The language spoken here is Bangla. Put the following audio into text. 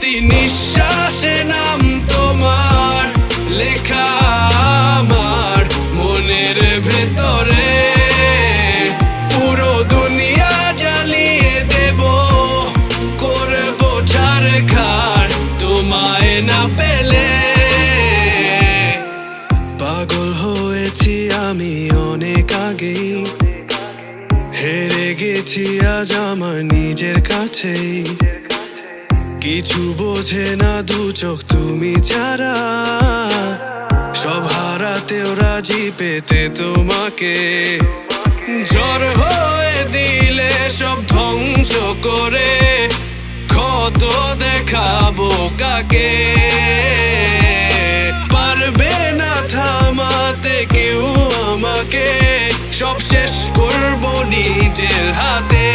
প্রতি নিঃশ্বাসে নাম তোমার লেখা আমার মনের ভেতরে। পুরো দুনিয়া জ্বালিয়ে দেব, করব ছারখার তোমায় না পেলে। পাগল হয়েছি আমি অনেক আগেই, হেরে গেছি আজ আমার নিজের কাছেই। কিছু বোঝে না দু চোখ তুমি ছাড়া, সব হারাতেও রাজি পেতে তোমাকে। ঝড় হয়ে দিলে সব ধ্বংস করে ক্ষত দেখাবো কাকে। পারবে না থামাতে কেউ আমাকে, সব শেষ করবো নিজের হাতে।